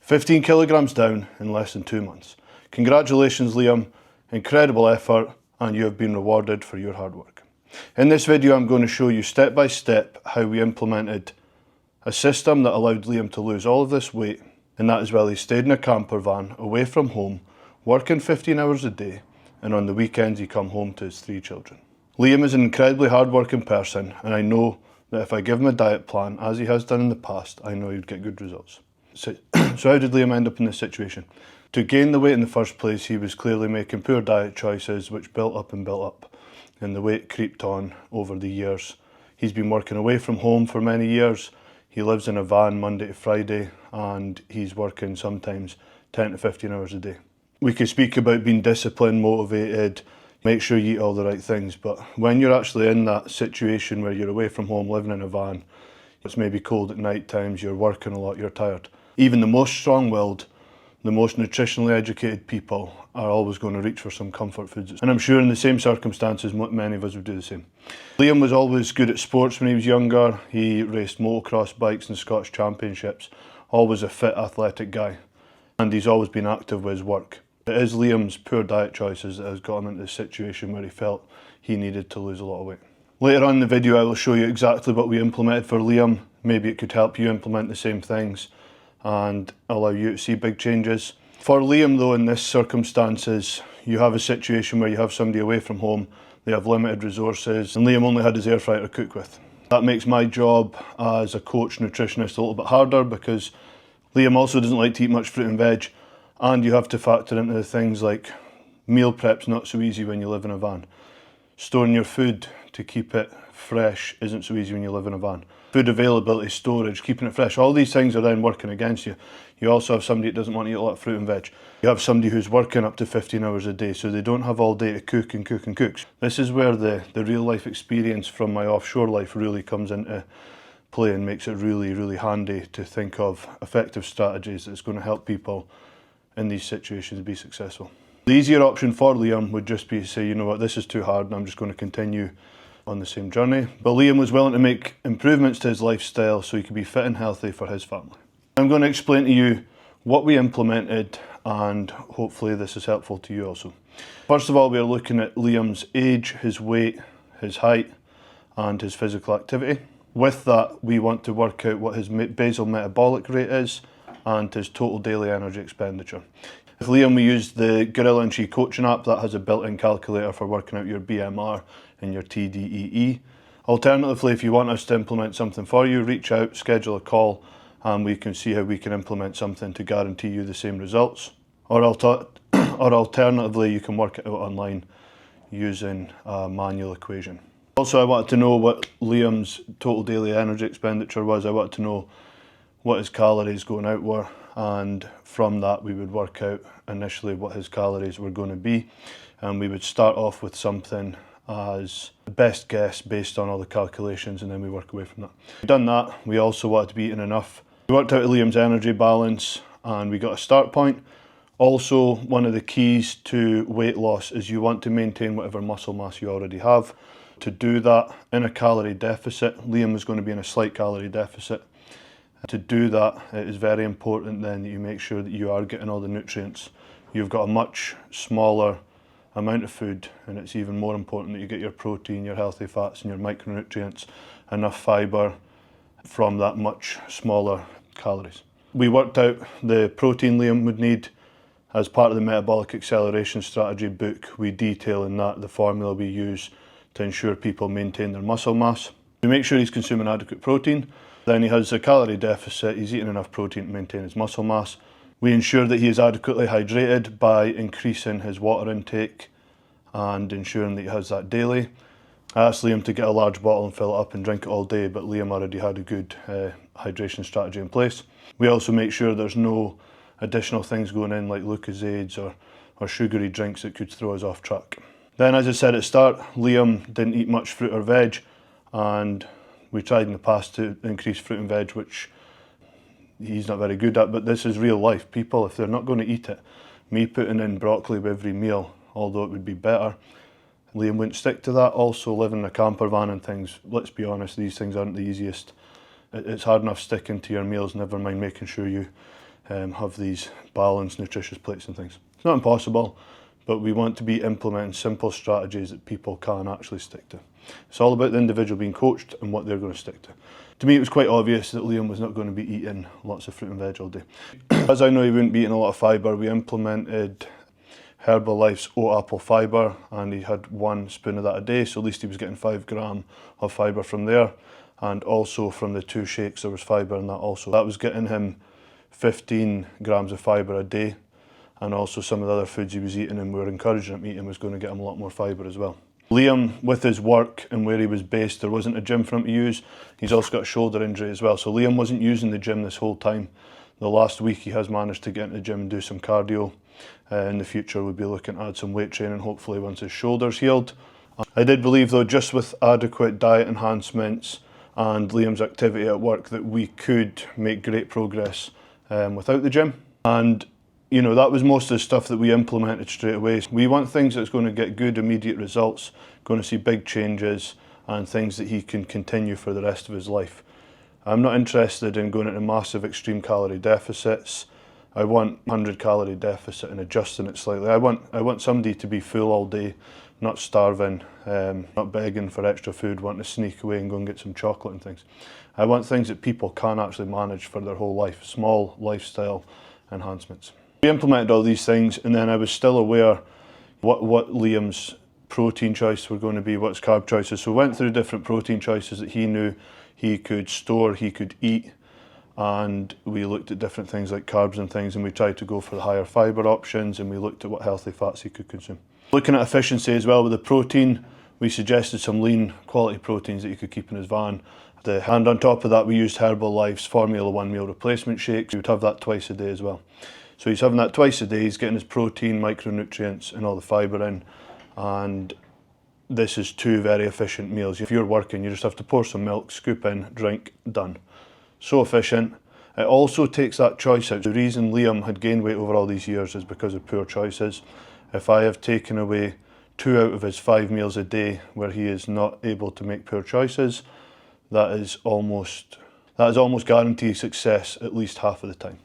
15 kilograms down in less than 2 months. Congratulations, Liam. Incredible effort, and you have been rewarded for your hard work. In this video, I'm going to show you step by step how we implemented a system that allowed Liam to lose all of this weight, and that is while he stayed in a camper van away from home, working 15 hours a day, and on the weekends he come home to his 3 children. Liam is an incredibly hard-working person, and I know that if I give him a diet plan, as he has done in the past, I know he'd get good results. So how did Liam end up in this situation? To gain the weight in the first place, he was clearly making poor diet choices, which built up, and the weight creeped on over the years. He's been working away from home for many years. He lives in a van Monday to Friday, and he's working sometimes 10 to 15 hours a day. We could speak about being disciplined, motivated, make sure you eat all the right things, but when you're actually in that situation where you're away from home, living in a van, it's maybe cold at night times, you're working a lot, you're tired. Even the most strong-willed, the most nutritionally educated people are always going to reach for some comfort foods. And I'm sure in the same circumstances, many of us would do the same. Liam was always good at sports when he was younger. He raced motocross bikes and Scottish championships. Always a fit, athletic guy. And he's always been active with his work. It is Liam's poor diet choices that has got him into the situation where he felt he needed to lose a lot of weight. Later on in the video, I will show you exactly what we implemented for Liam. Maybe it could help you implement the same things and allow you to see big changes. For Liam though, in this circumstances, you have a situation where you have somebody away from home, they have limited resources, and Liam only had his air fryer to cook with. That makes my job as a coach nutritionist a little bit harder because Liam also doesn't like to eat much fruit and veg, and you have to factor into things like meal prep's not so easy when you live in a van. Storing your food to keep it fresh isn't so easy when you live in a van. Food availability, storage, keeping it fresh, all these things are then working against you. You also have somebody that doesn't want to eat a lot of fruit and veg. You have somebody who's working up to 15 hours a day, so they don't have all day to cook and cook and cook. This is where the real life experience from my offshore life really comes into play and makes it really, really handy to think of effective strategies that's going to help people in these situations be successful. The easier option for Liam would just be to say, you know what, this is too hard and I'm just going to continue on the same journey. But Liam was willing to make improvements to his lifestyle so he could be fit and healthy for his family. I'm going to explain to you what we implemented, and hopefully this is helpful to you also. First of all, we are looking at Liam's age, his weight, his height, and his physical activity. With that, we want to work out what his basal metabolic rate is and his total daily energy expenditure. With Liam, we used the Gorilla and She coaching app that has a built-in calculator for working out your BMR and your TDEE. Alternatively, if you want us to implement something for you, reach out, schedule a call, and we can see how we can implement something to guarantee you the same results. Or alternatively, you can work it out online using a manual equation. Also, I wanted to know what Liam's total daily energy expenditure was. I wanted to know what his calories going out were, and from that we would work out initially what his calories were going to be, and we would start off with something as the best guess based on all the calculations, and then we work away from that. We've done that. We also wanted to be eating enough. We worked out Liam's energy balance and we got a start point. Also, one of the keys to weight loss is you want to maintain whatever muscle mass you already have. To do that in a calorie deficit, Liam is going to be in a slight calorie deficit. To do that, it is very important then that you make sure that you are getting all the nutrients. You've got a much smaller amount of food, and it's even more important that you get your protein, your healthy fats and your micronutrients, enough fibre from that much smaller calories. We worked out the protein Liam would need as part of the metabolic acceleration strategy book. We detail in that the formula we use to ensure people maintain their muscle mass. We make sure he's consuming adequate protein. Then he has a calorie deficit, he's eating enough protein to maintain his muscle mass. We ensure that he is adequately hydrated by increasing his water intake and ensuring that he has that daily. I asked Liam to get a large bottle and fill it up and drink it all day, but Liam already had a good hydration strategy in place. We also make sure there's no additional things going in like Lucozades or sugary drinks that could throw us off track. Then, as I said at the start, Liam didn't eat much fruit or veg, and we tried in the past to increase fruit and veg, which he's not very good at, but this is real life. People, if they're not going to eat it, me putting in broccoli with every meal, although it would be better, Liam wouldn't stick to that. Also, living in a camper van and things, let's be honest, these things aren't the easiest. It's hard enough sticking to your meals, never mind making sure you have these balanced, nutritious plates and things. It's not impossible, but we want to be implementing simple strategies that people can actually stick to. It's all about the individual being coached and what they're going to stick to. To me, it was quite obvious that Liam was not going to be eating lots of fruit and veg all day. As I know he wouldn't be eating a lot of fibre, we implemented Herbalife's oat apple fibre, and he had 1 spoon of that a day, so at least he was getting 5 grams of fibre from there. And also from the 2 shakes there was fibre in that also. That was getting him 15 grams of fibre a day, and also some of the other foods he was eating and we were encouraging him eating was going to get him a lot more fibre as well. Liam, with his work and where he was based, there wasn't a gym for him to use. He's also got a shoulder injury as well, so Liam wasn't using the gym this whole time. The last week he has managed to get into the gym and do some cardio. In the future we'll be looking to add some weight training, hopefully once his shoulder's healed. I did believe though, just with adequate diet enhancements and Liam's activity at work, that we could make great progress without the gym. And you know, that was most of the stuff that we implemented straight away. We want things that's going to get good immediate results, going to see big changes and things that he can continue for the rest of his life. I'm not interested in going into massive extreme calorie deficits. I want 100 calorie deficit and adjusting it slightly. I want somebody to be full all day, not starving, not begging for extra food, wanting to sneak away and go and get some chocolate and things. I want things that people can actually manage for their whole life, small lifestyle enhancements. We implemented all these things, and then I was still aware what Liam's protein choices were going to be, what's carb choices. So we went through different protein choices that he knew he could store, he could eat, and we looked at different things like carbs and things, and we tried to go for the higher fibre options, and we looked at what healthy fats he could consume. Looking at efficiency as well with the protein, we suggested some lean quality proteins that he could keep in his van. And on top of that, we used Herbalife's Formula 1 meal replacement shakes. We would have that twice a day as well. So he's having that twice a day, he's getting his protein, micronutrients and all the fibre in, and this is 2 very efficient meals. If you're working, you just have to pour some milk, scoop in, drink, done. So efficient. It also takes that choice out. The reason Liam had gained weight over all these years is because of poor choices. If I have taken away 2 out of his 5 meals a day where he is not able to make poor choices, that is almost guaranteed success at least half of the time.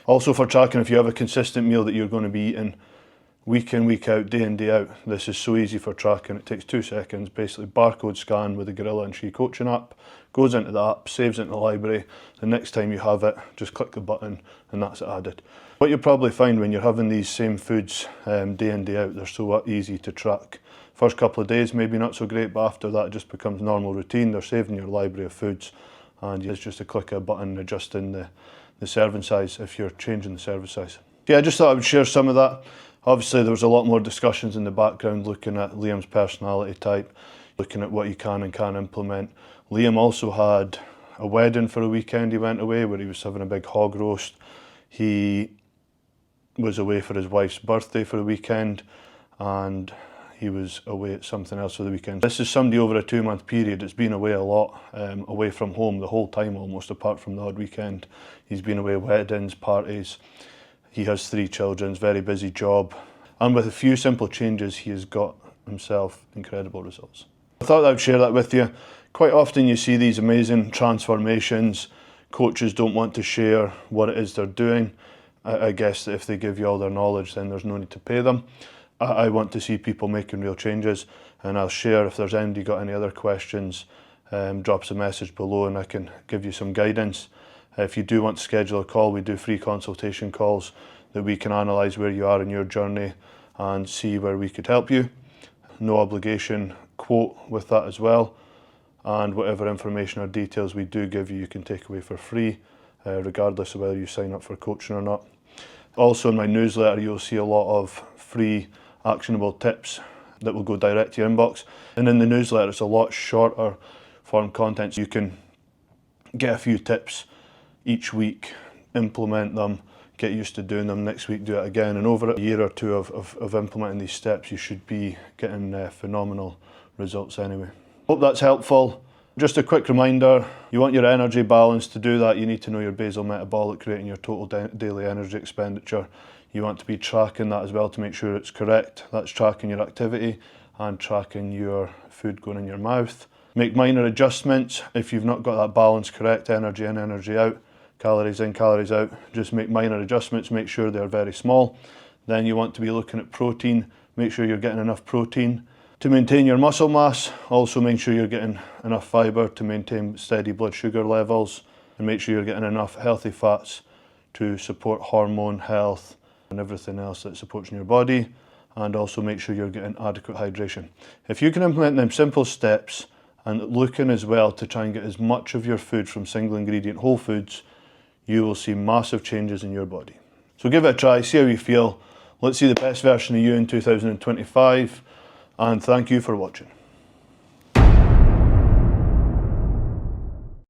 Also for tracking, if you have a consistent meal that you're going to be eating week in, week out, day in, day out, this is so easy for tracking. It takes 2 seconds, basically barcode scan with the Gorilla and She Coaching app, goes into the app, saves it in the library. The next time you have it, just click the button and that's it added. What you'll probably find when you're having these same foods day in, day out, they're so easy to track. First couple of days maybe not so great, but after that it just becomes normal routine. They're saving your library of foods, and it's just a click of a button adjusting the serving size if you're changing the serving size. Yeah, I just thought I would share some of that. Obviously there was a lot more discussions in the background looking at Liam's personality type, looking at what he can and can't implement. Liam also had a wedding for a weekend he went away where he was having a big hog roast. He was away for his wife's birthday for the weekend, and he was away at something else for the weekend. This is somebody over a 2-month period that's been away a lot, away from home the whole time almost, apart from the odd weekend. He's been away weddings, parties. He has 3 children, very busy job. And with a few simple changes, he has got himself incredible results. I thought I would share that with you. Quite often you see these amazing transformations. Coaches don't want to share what it is they're doing. I guess that if they give you all their knowledge, then there's no need to pay them. I want to see people making real changes, and I'll share if there's anybody got any other questions, drop us a message below and I can give you some guidance. If you do want to schedule a call, we do free consultation calls that we can analyse where you are in your journey and see where we could help you. No obligation quote with that as well, and whatever information or details we do give you, you can take away for free, regardless of whether you sign up for coaching or not. Also in my newsletter you'll see a lot of free actionable tips that will go direct to your inbox, and in the newsletter it's a lot shorter form content, so you can get a few tips each week, implement them, get used to doing them, next week do it again, and over a year or 2 of implementing these steps you should be getting phenomenal results anyway. Hope that's helpful. Just a quick reminder, you want your energy balance. To do that you need to know your basal metabolic rate and your total daily energy expenditure. You want to be tracking that as well to make sure it's correct. That's tracking your activity and tracking your food going in your mouth. Make minor adjustments if you've not got that balance correct, energy in, energy out. calories in, calories out. Just make minor adjustments, make sure they're very small. Then you want to be looking at protein, make sure you're getting enough protein. To maintain your muscle mass, also make sure you're getting enough fibre to maintain steady blood sugar levels, and make sure you're getting enough healthy fats to support hormone health and everything else that supports in your body, and also make sure you're getting adequate hydration. If you can implement them simple steps and looking as well to try and get as much of your food from single ingredient whole foods, you will see massive changes in your body. So give it a try, see how you feel. Let's see the best version of you in 2025, and thank you for watching.